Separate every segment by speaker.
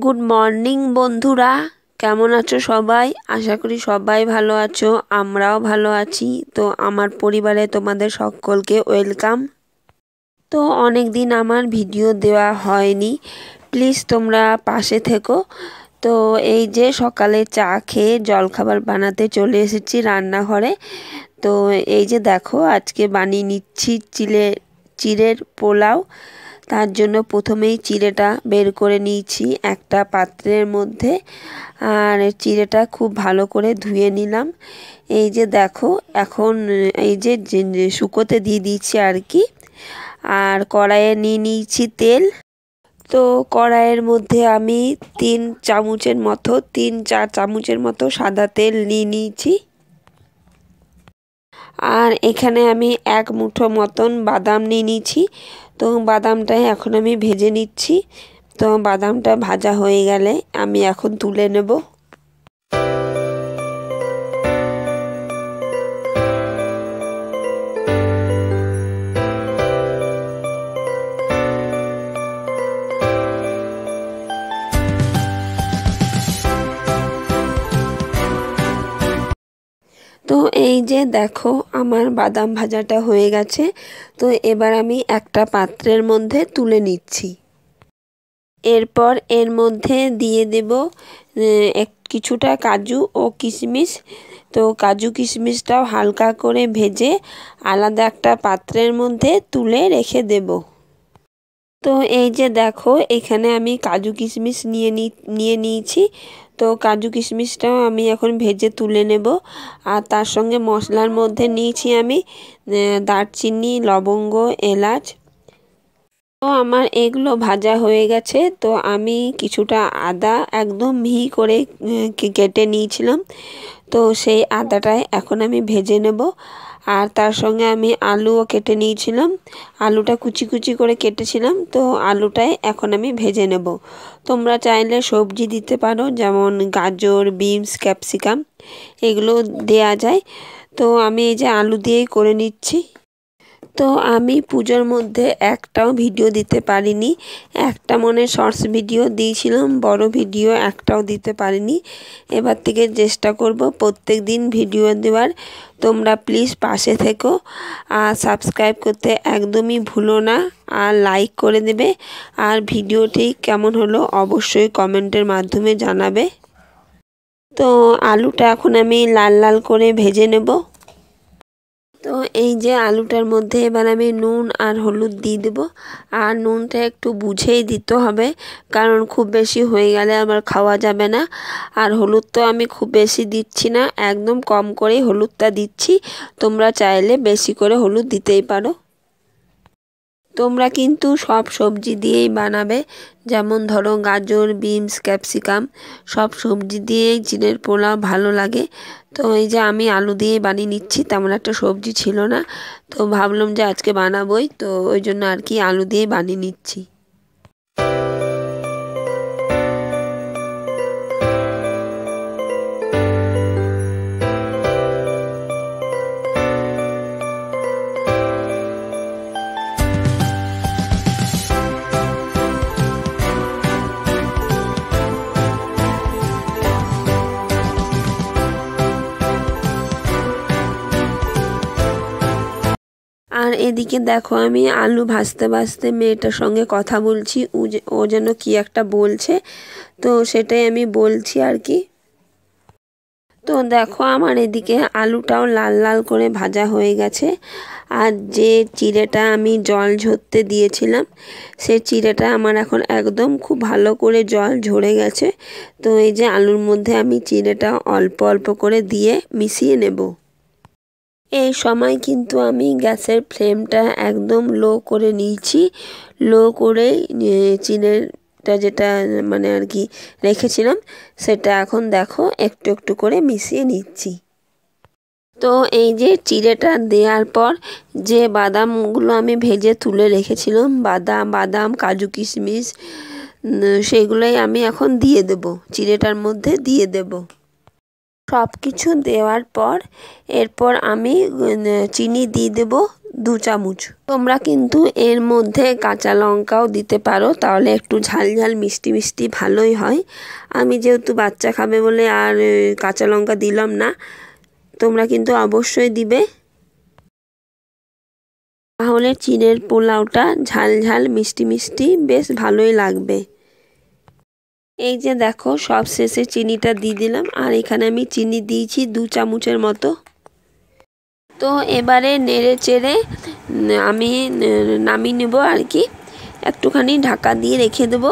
Speaker 1: Good morning বন্ধুরা, কেমন আছো সবাই? আশা করি সবাই ভালো আছো, আমরাও ভালো আছি। তো আমার পরিবারে তোমাদের সকলকে ওয়েলকাম। তো অনেক দিন আমার ভিডিও দেওয়া হয়নি, প্লিজ তোমরা পাশে থেকো। তো এই যে সকালে চা খেয়ে জলখাবার বানাতে চলে এসেছি রান্নাঘরে। তো এই যে দেখো আজকে বানিয়ে নিচ্ছি চিড়ের পোলাও। তার জন্য প্রথমেই চিড়েটা বের করে নিয়েছি একটা পাত্রের মধ্যে, আর চিড়েটা খুব ভালো করে ধুয়ে নিলাম। এই যে দেখো এখন এই যে শুকোতে দিয়ে দিচ্ছি আর কি। আর কড়াইয়ে নিয়ে নিয়েছি তেল। তো কড়াইয়ের মধ্যে আমি 3-4 চামচের মতো সাদা তেল নিয়ে নিয়েছি। আর এখানে আমি 1 মুঠো মতন বাদাম নিয়ে নিয়েছি। তো বাদামটা এখন আমি ভেজে নিচ্ছি। তো বাদামটা ভাজা হয়ে গেলে আমি এখন তুলে নেব। তো এই যে দেখো আমার বাদাম ভাজাটা হয়ে গেছে। তো এবার আমি একটা পাত্রের মধ্যে তুলে নিচ্ছি। এরপর এর মধ্যে দিয়ে দেব কিছুটা কাজু ও কিশমিশ। তো কাজু কিশমিশটাও হালকা করে ভেজে আলাদা একটা পাত্রের মধ্যে তুলে রেখে দেব। তো এই যে দেখো এখানে আমি কাজু কিশমিশ নিয়ে নিয়েছি। তো কাজু কিশমিশটাও আমি এখন ভেজে তুলে নেব। আর তার সঙ্গে মশলার মধ্যে নিয়েছি আমি দারচিনি, লবঙ্গ, এলাচ। তো আমার এগুলো ভাজা হয়ে গেছে। তো আমি কিছুটা আদা একদম মিহি করে কেটে নিয়েছিলাম। তো সেই আদাটাই এখন আমি ভেজে নেব। আর তার সঙ্গে আমি আলুও কেটে নিয়েছিলাম, আলুটা কুচি কুচি করে কেটেছিলাম। তো আলুটাই এখন আমি ভেজে নেব। তোমরা চাইলে সবজি দিতে পারো, যেমন গাজর, বিনস, ক্যাপসিকাম এগুলো দেয়া যায়। তো আমি এই যে আলু দিয়েই করে নিচ্ছি। তো আমি পুজোর মধ্যে একটাও ভিডিও দিতে পারিনি, একটা মনে শর্টস ভিডিও দিয়েছিলাম, বড় ভিডিও একটাও দিতে পারিনি। এবার থেকে চেষ্টা করব প্রত্যেক দিন ভিডিও দেওয়ার। তোমরা প্লিজ পাশে থেকো আর সাবস্ক্রাইব করতে একদমই ভুলো না, আর লাইক করে দেবে। আর ভিডিওটি কেমন হলো অবশ্যই কমেন্টের মাধ্যমে জানাবে। তো আলুটা এখন আমি লাল লাল করে ভেজে নেব। তো এই যে আলুটার মধ্যে এবার আমি নুন আর হলুদ দিয়ে দেবো। আর নুনটা একটু বুঝেই দিতে হবে, কারণ খুব বেশি হয়ে গেলে আবার খাওয়া যাবে না। আর হলুদ তো আমি খুব বেশি দিচ্ছি না, একদম কম করেই হলুদটা দিচ্ছি। তোমরা চাইলে বেশি করে হলুদ দিতেই পারো। তোমরা কিন্তু সব সবজি দিয়েই বানাবে, যেমন ধরো গাজর, বিনস, ক্যাপসিকাম সব সবজি দিয়েই চিড়ের পোলাও ভালো লাগে। তো এই যে আমি আলু দিয়েই বানিয়ে নিচ্ছি, তেমন একটা সবজি ছিল না। তো ভাবলাম যে আজকে বানাবোই, তো ওই জন্য আর কি আলু দিয়েই বানিয়ে নিচ্ছি। আর এদিকে দেখো আমি আলু ভাজতে ভাজতে মেয়েটার সঙ্গে কথা বলছি, ও যেন কি একটা বলছে, তো সেটাই আমি বলছি আর কি। তো দেখো আমার এদিকে আলুটাও লাল লাল করে ভাজা হয়ে গেছে। আর যে চিড়েটা আমি জল ঝরতে দিয়েছিলাম, সেই চিড়েটা আমার এখন একদম খুব ভালো করে জল ঝরে গেছে। তো এই যে আলুর মধ্যে আমি চিড়েটা অল্প অল্প করে দিয়ে মিশিয়ে নেব। এই সময় কিন্তু আমি গ্যাসের ফ্লেমটা একদম লো করে নিয়েছি। লো করে চিড়েটা যেটা মানে আর কি রেখেছিলাম, সেটা এখন দেখো একটু একটু করে মিশিয়ে নিচ্ছি। তো এই যে চিড়েটা দেওয়ার পর যে বাদামগুলো আমি ভেজে তুলে রেখেছিলাম, বাদাম, কাজু, কিশমিশ, সেগুলোই আমি এখন দিয়ে দেব, চিড়েটার মধ্যে দিয়ে দেব। সব কিছু দেওয়ার পর এরপর আমি চিনি দিয়ে দেব 2 চামচ। তোমরা কিন্তু এর মধ্যে কাঁচা লঙ্কাও দিতে পারো, তাহলে একটু ঝাল ঝাল মিষ্টি মিষ্টি ভালোই হয়। আমি যেহেতু বাচ্চা খাবে বলে আর কাঁচা লঙ্কা দিলাম না, তোমরা কিন্তু অবশ্যই দিবে, তাহলে চিড়ের পোলাওটা ঝাল ঝাল মিষ্টি মিষ্টি বেশ ভালোই লাগবে। এই যে দেখো সব শেষে চিনিটা দিয়ে দিলাম, আর এখানে আমি চিনি দিয়েছি 2 চামচের মতো। তো এবারে নেড়ে চেড়ে আমি নামিয়ে নেব আর কি, একটুখানি ঢাকা দিয়ে রেখে দেবো,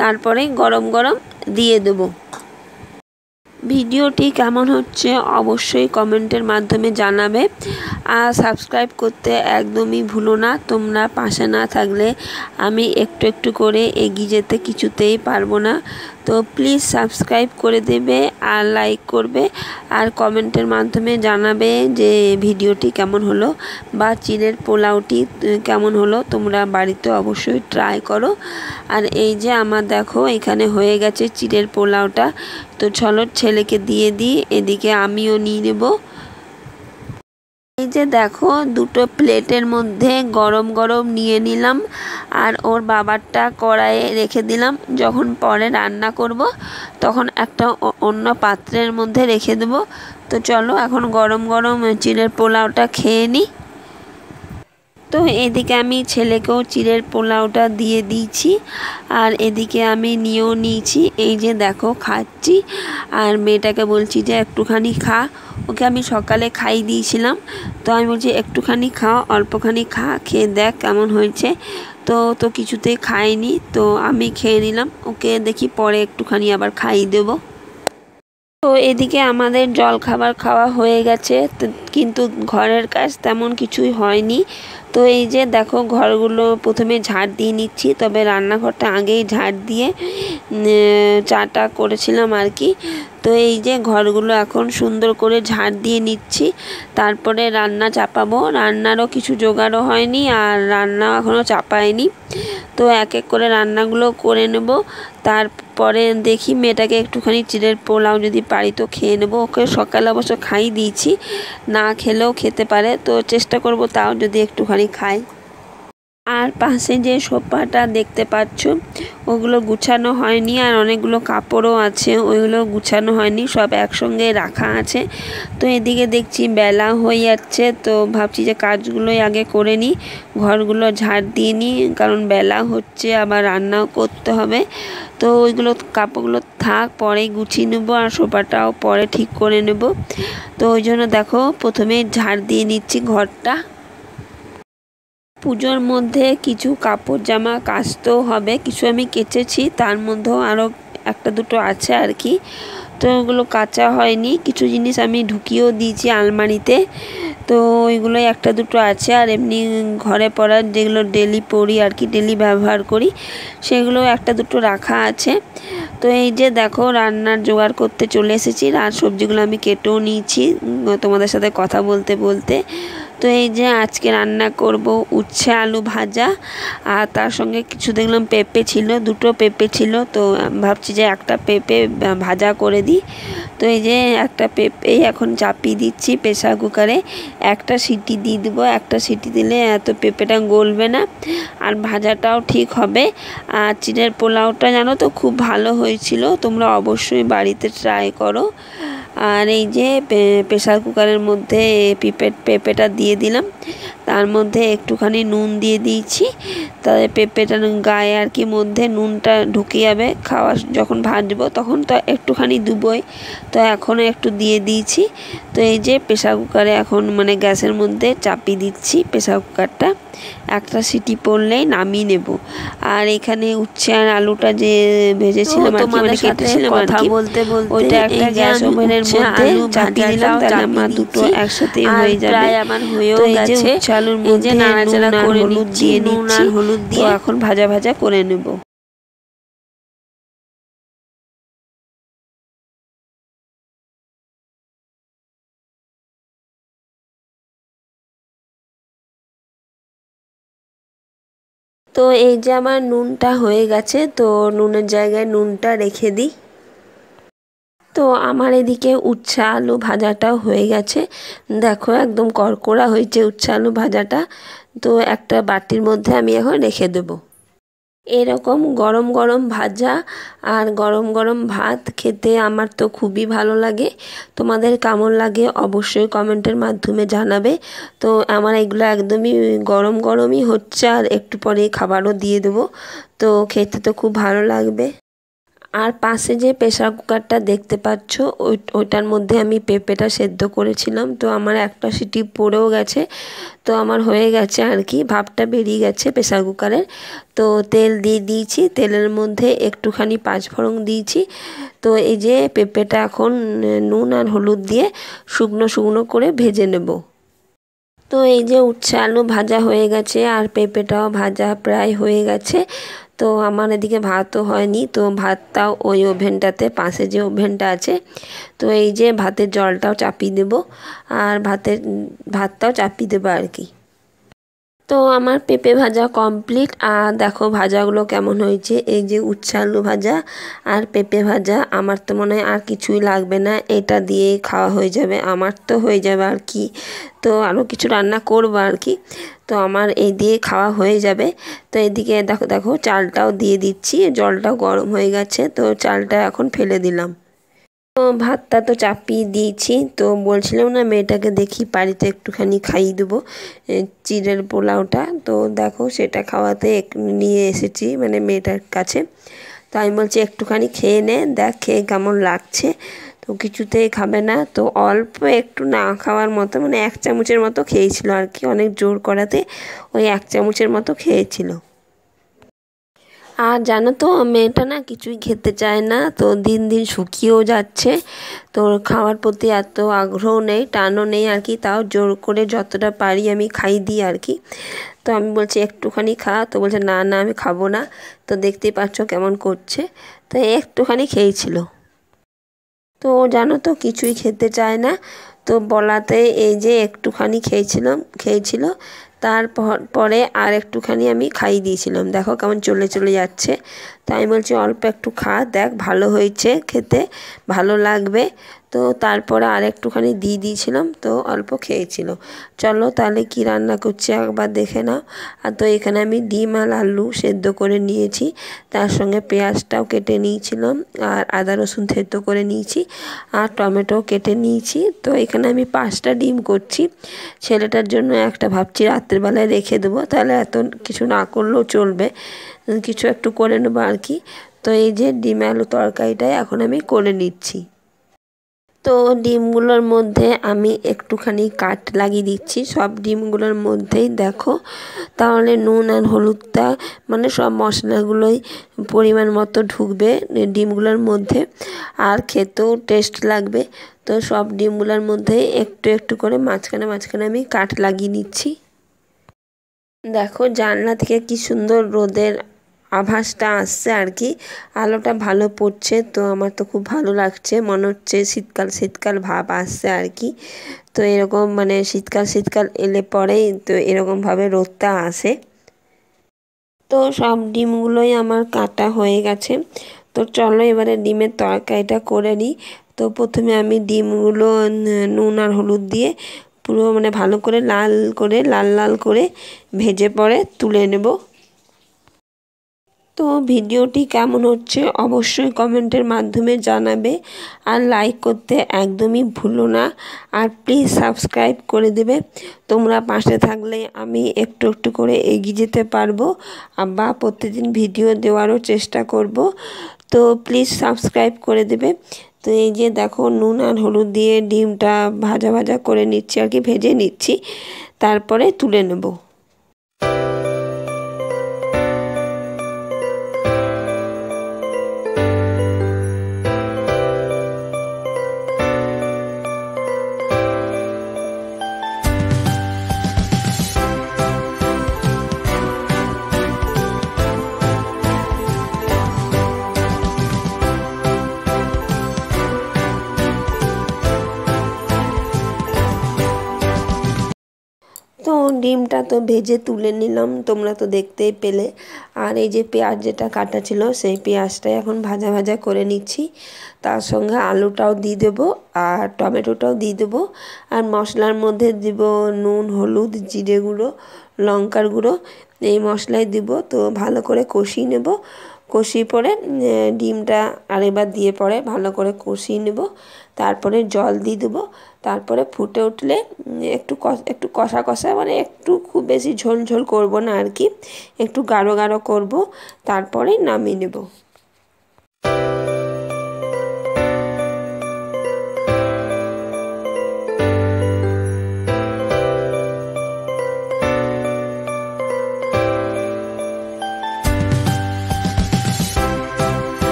Speaker 1: তারপরে গরম গরম দিয়ে দেবো। ভিডিওটি কেমন হচ্ছে অবশ্যই কমেন্টের মাধ্যমে জানাবে, আর সাবস্ক্রাইব করতে একদমই ভুলো না। তোমরা পাশে না থাকলে আমি একটু একটু করে এগিয়ে যেতে কিছুতেই পারবো না। তো প্লিজ সাবস্ক্রাইব করে দেবে আর লাইক করবে, আর কমেন্টের মাধ্যমে জানাবে যে ভিডিওটি কেমন হলো বা চিড়ের পোলাওটি কেমন হলো। তোমরা বাড়িতে অবশ্যই ট্রাই করো। আর এই যে আমার দেখো এখানে হয়ে গেছে চিড়ের পোলাওটা। তো চলো ছেলেকে দিয়ে দিই, এদিকে আমিও নিয়ে নেব। এই যে দেখো দুটো প্লেটের মধ্যে গরম গরম নিয়ে নিলাম, আর ওর বাবারটা কড়াইয়ে রেখে দিলাম। যখন পরে রান্না করব তখন একটা অন্য পাত্রের মধ্যে রেখে দেব। তো চলো এখন গরম গরম চিড়ের পোলাওটা খেয়ে নিই। তো এদিকে আমি ছেলেকেও চিড়ের পোলাওটা দিয়ে দিয়েছি, আর এদিকে আমি নিয়েও নিয়েছি। এই যে দেখো খাচ্ছি, আর মেয়েটাকে বলছি যে একটুখানি খা। ওকে আমি সকালে খাই দিয়েছিলাম, তো আমি বলছি একটুখানি খাও, অল্পখানি খা, খেয়ে দেখ কেমন হয়েছে। তো কিছুতেই খায়নি, তো আমি খেয়ে নিলাম। ওকে দেখি পরে একটুখানি আবার খাইয়ে দেবো। তো এদিকে আমাদের জলখাবার খাওয়া হয়ে গেছে, কিন্তু ঘরের কাজ তেমন কিছুই হয়নি। তো এই যে দেখো ঘরগুলো প্রথমে ঝাড় দিয়ে নিচ্ছি, তবে রান্নাঘরটা আগেই ঝাড় দিয়ে চাটা করেছিলাম আর কি। তো এই যে ঘরগুলো এখন সুন্দর করে ঝাড় দিয়ে নিচ্ছি, তারপরে রান্না চাপাবো। রান্নারও কিছু জোগাড়ও হয়নি, আর রান্নাও এখনও চাপায়নি। তো এক এক করে রান্নাগুলো করে নেব, তারপরে দেখি মেয়েটাকে একটুখানি চিড়ের পোলাও যদি পারি তো খেয়ে নেব। ওকে সকালে অবশ্য খাইয়ে দিয়েছি, না খেলেও খেতে পারে, তো চেষ্টা করব তাও যদি একটুখানি খায়। আর পাশে যে সোফাটা দেখতে পাচ্ছ ওগুলো গুছানো হয়নি, আর অনেকগুলো কাপড়ও আছে ওইগুলো গুছানো হয়নি, সব একসঙ্গে রাখা আছে। তো এদিকে দেখছি বেলা হয়ে যাচ্ছে, তো ভাবছি যে কাজগুলোই আগে করে নিই, ঘরগুলো ঝাড় দিয়ে নিই, কারণ বেলা হচ্ছে, আবার রান্নাও করতে হবে। তো ওইগুলো কাপড়গুলো থাক, পরে গুছিয়ে নেবো, আর সোফাটাও পরে ঠিক করে নেব। তো ওই জন্য দেখো প্রথমে ঝাড় দিয়ে নিচ্ছি ঘরটা। পুজোর মধ্যে কিছু কাপড় জামা কাচতেও হবে, কিছু আমি কেচেছি, তার মধ্যেও আরও একটা দুটো আছে আর কি। তো ওগুলো কাচা হয়নি, কিছু জিনিস আমি ঢুকিয়েও দিয়েছি আলমারিতে। তো ওইগুলোই একটা দুটো আছে, আর এমনি ঘরে পরার যেগুলো ডেলি পরি আর কি, ডেলি ব্যবহার করি, সেগুলো একটা দুটো রাখা আছে। তো এই যে দেখো রান্নার জোগাড় করতে চলে এসেছি, আর সবজিগুলো আমি কেটেও নিয়েছি তোমাদের সাথে কথা বলতে বলতে। তো এই যে আজকে রান্না করব উচ্ছে আলু ভাজা, আর তার সঙ্গে কিছু দেখলাম পেঁপে ছিল, দুটো পেঁপে ছিল, তো ভাবছি যে একটা পেঁপে ভাজা করে দিই। তো এই যে একটা পেঁপেই এখন চাপিয়ে দিচ্ছি প্রেসার কুকারে, একটা সিটি দিয়ে দেবো, একটা সিটি দিলে এত পেঁপেটা গলবে না, আর ভাজাটাও ঠিক হবে। আর চিড়ের পোলাওটা জানো তো খুব ভালো হয়েছিল, তোমরা অবশ্যই বাড়িতে ট্রাই করো। আর এই যে প্রেসার কুকারের মধ্যে পেঁপেটা দিয়ে দিলাম, তার মধ্যে একটুখানি নুন দিয়ে দিয়েছি, তাহলে পেঁপেটার গায়ে আর কি মধ্যে নুনটা ঢুকে যাবে, খাওয়া যখন ভাজবো তখন তো একটুখানি দুবোই, তো এখনও একটু দিয়ে দিয়েছি। তো এই যে প্রেসার কুকারে এখন মানে গ্যাসের মধ্যে চাপিয়ে দিচ্ছি প্রেসার কুকারটা, একটা সিটি পড়লেই নামিয়ে নেব। আর এখানে উচ্ছে আর আলুটা যে ভেজেছিলাম আর কি, মানে কেটেছিলাম আর কি, ওইটা একটা গ্যাস ওভেনের মধ্যে চাপিয়ে দিলাম, তাহলে আমার দুটো একসাথে হয়ে যাবে। আমার হয়েও গেছে, উচ্ছে আলুর মধ্যে নাড়াচাড়া করে হলুদ দিয়ে নিচ্ছি, হলুদ দিয়ে এখন ভাজা ভাজা করে নেব। তো এই যে আমার নুনটা হয়ে গেছে, তো নুনের জায়গায় নুনটা রেখে দিই। তো আমার এদিকে উচ্ছে আলু ভাজাটাও হয়ে গেছে। দেখো একদম কড়কড়া হয়েছে উচ্ছে আলু ভাজাটা। তো একটা বাটির মধ্যে আমি এখন রেখে দেবো। এরকম গরম গরম ভাজা আর গরম গরম ভাত খেতে আমার তো খুবই ভালো লাগে। তোমাদের কেমন লাগে অবশ্যই কমেন্টের মাধ্যমে জানাবে। তো আমার এগুলো একদমই গরম গরমই হচ্ছে, আর একটু পরে খাবারও দিয়ে দেবো। তো খেতে তো খুব ভালো লাগবে। আর পাশে যে প্রেসার কুকারটা দেখতে পাচ্ছ ওইটার মধ্যে আমি পেঁপেটা সেদ্ধ করেছিলাম। তো আমার একটা সিটি পড়েও গেছে, তো আমার হয়ে গেছে আর কি, ভাপটা বেরিয়ে গেছে প্রেসার কুকারের। তো তেল দিয়ে দিয়েছি, তেলের মধ্যে একটুখানি পাঁচফোড়ন দিয়েছি। তো এই যে পেঁপেটা এখন নুন আর হলুদ দিয়ে শুকনো শুকনো করে ভেজে নেব। তো এই যে উচ্ছে আলু ভাজা হয়ে গেছে আর পেঁপেটাও ভাজা প্রায় হয়ে গেছে। তো আমার এদিকে ভাতও হয়নি, তো ভাতটাও ওই ওভেনটাতে, পাশে যে ওভেনটা আছে, তো এই যে ভাতের জলটাও চাপিয়ে দেব আর ভাতটাও চাপিয়ে দেবো আর কি। তো আমার পেঁপে ভাজা কমপ্লিট। আর দেখো ভাজাগুলো কেমন হয়েছে, এই যে উচ্ছে আলু ভাজা আর পেঁপে ভাজা। আমার তো মনে হয় আর কিছুই লাগবে না, এটা দিয়েই খাওয়া হয়ে যাবে, আমার তো হয়ে যাবে আর কি। তো আরও কিছু রান্না করবো আর কি, তো আমার এই দিয়ে খাওয়া হয়ে যাবে। তো এদিকে দেখো দেখো চালটাও দিয়ে দিচ্ছি, জলটাও গরম হয়ে গেছে, তো চালটা এখন ফেলে দিলাম। তো ভাতটা তো চাপিয়ে দিয়েছি। তো বলছিলাম না মেয়েটাকে দেখি বাড়িতে একটুখানি খাইয়ে দেবো চিড়ের পোলাওটা। তো দেখো সেটা খাওয়াতে নিয়ে এসেছি মানে মেয়েটার কাছে। তো আমি বলছি একটুখানি খেয়ে নে, দেখ খেয়ে কেমন লাগছে। তো কিছুতেই খাবে না, তো অল্প একটু না খাওয়ার মতো মানে 1 চামচের মতো খেয়েছিল আর কি, অনেক জোর করাতে ওই 1 চামচের মতো খেয়েছিল। আর জানো তো মেয়েটা না কিছুই খেতে চায় না, তো দিন দিন শুকিয়েও যাচ্ছে। তো খাওয়ার প্রতি এত আগ্রহ নেই, টানও নেই আর কি, তাও জোর করে যতটা পারি আমি খাইয়ে দিই আর কি। তো আমি বলছি একটুখানি খা, তো বলছে না না আমি খাবো না। তো দেখতেই পাচ্ছ কেমন করছে, তো একটুখানি খেয়েছিল। তো জানো তো কিছুই খেতে চায় না, তো বলাতে এই যে একটুখানি খেয়েছিল। পরে আর একটুখানি আমি খাইয়ে দিয়েছিলাম, দেখো কেমন চলে চলে যাচ্ছে। তো আমি বলছি অল্প একটু খা, দেখ ভালো হয়েছে খেতে, ভালো লাগবে। তো তারপরে আর একটুখানি দিয়ে দিয়েছিলাম, তো অল্প খেয়েছিল। চলো তাহলে কি রান্না করছি একবার দেখে নাও। আর তো এখানে আমি ডিম আর আলু সেদ্ধ করে নিয়েছি, তার সঙ্গে পেঁয়াজটাও কেটে নিয়েছিলাম, আর আদা রসুন থেতো করে নিয়েছি, আর টমেটো কেটে নিয়েছি। তো এখানে আমি 5টা ডিম করছি, ছেলেটার জন্য একটা ভাবছি রাত্রেবেলায় রেখে দেবো, তাহলে এত কিছু না করলেও চলবে, কিছু একটু করে নেবো আর কি। তো এই যে ডিম আলু তরকারিটাই এখন আমি করে নিচ্ছি। তো ডিমগুলোর মধ্যে আমি একটুখানি কাট লাগিয়ে দিচ্ছি সব ডিমগুলোর মধ্যেই, দেখো তাহলে নুন আর হলুদটা মানে সব মশলাগুলোই পরিমাণ মতো ঢুকবে ডিমগুলোর মধ্যে, আর খেতেও টেস্ট লাগবে। তো সব ডিমগুলোর মধ্যে একটু একটু করে মাঝখানে মাঝখানে আমি কাট লাগিয়ে নিচ্ছি। দেখো জানলা থেকে কি সুন্দর রোদের আভাসটা আসছে আর কি, আলোটা ভালো পড়ছে, তো আমার তো খুব ভালো লাগছে, মনে হচ্ছে শীতকাল শীতকাল ভাব আসছে আর কি। তো এরকম মানে শীতকাল শীতকাল এলে পরেই তো এরকমভাবে রোদটা আসে। তো সব ডিমগুলোই আমার কাটা হয়ে গেছে। তো চলো এবারে ডিমের তরকারিটা করে নিই। তো প্রথমে আমি ডিমগুলো নুন আর হলুদ দিয়ে পুরো মানে ভালো করে লাল লাল করে ভেজে পরে তুলে নেব। তো ভিডিওটি কেমন হচ্ছে অবশ্যই কমেন্টের মাধ্যমে জানাবে, আর লাইক করতে একদমই ভুলো না, আর প্লিজ সাবস্ক্রাইব করে দেবে। তোমরা পাশে থাকলে আমি একটু একটু করে এগিয়ে যেতে পারবো, বা প্রতিদিন ভিডিও দেওয়ারও চেষ্টা করব। তো প্লিজ সাবস্ক্রাইব করে দেবে। তো এই যে দেখো নুন আর হলুদ দিয়ে ডিমটা ভাজা ভাজা করে নিচ্ছি আর কি, ভেজে নিচ্ছি, তারপরে তুলে নেব। তো ডিমটা তো ভেজে তুলে নিলাম, তোমরা তো দেখতেই পেলে। আর এই যে পেঁয়াজ যেটা কাটা ছিল সেই পেঁয়াজটাই এখন ভাজা ভাজা করে নিচ্ছি। তার সঙ্গে আলুটাও দিয়ে দেবো আর টমেটোটাও দিয়ে দেবো। আর মশলার মধ্যে দিব নুন, হলুদ, জিরে গুঁড়ো, লঙ্কার গুঁড়ো, এই মশলাই দিব। তো ভালো করে কষিয়ে নেব। কষিয়ে পরে ডিমটা আরেকবার দিয়ে পরে ভালো করে কষিয়ে নেব। তারপরে জল দিয়ে দেবো। তারপরে ফুটে উঠলে একটু কষা কষা, মানে একটু খুব বেশি ঝোল ঝোল করব না আর কি, একটু গাঢ় গাঢ় করব, তারপরে নামিয়ে নেব।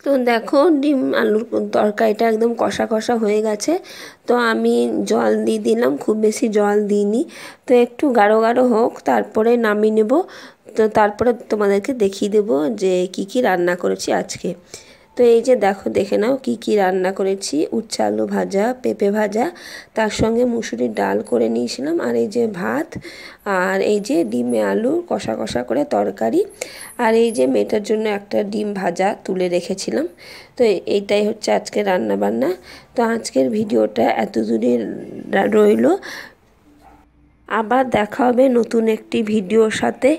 Speaker 1: তো দেখো ডিম আলুর তরকারিটা একদম কষা কষা হয়ে গেছে। তো আমি জল দিয়ে দিলাম, খুব বেশি জল দিইনি। তো একটু গাঢ় গাঢ় হোক, তারপরে নামিয়ে নেব। তো তারপরে তোমাদেরকে দেখিয়ে দেবো যে কি কি রান্না করেছি আজকে। তো এই যে দেখো, দেখে নাও কি কি রান্না করেছি। উচ্ছে আলু ভাজা, পেঁপে ভাজা, তার সঙ্গে মুসুরির ডাল করে নিয়েছিলাম, আর এই যে ভাত, আর এই যে ডিমে আলু কষা কষা করে তরকারি, আর এই যে মেয়েটার জন্য একটা ডিম ভাজা তুলে রেখেছিলাম। তো এইটাই হচ্ছে আজকে রান্না বান্না। তো আজকের ভিডিওটা এত দূরে রইল। আবার দেখা হবে নতুন একটি ভিডিওর সাথে।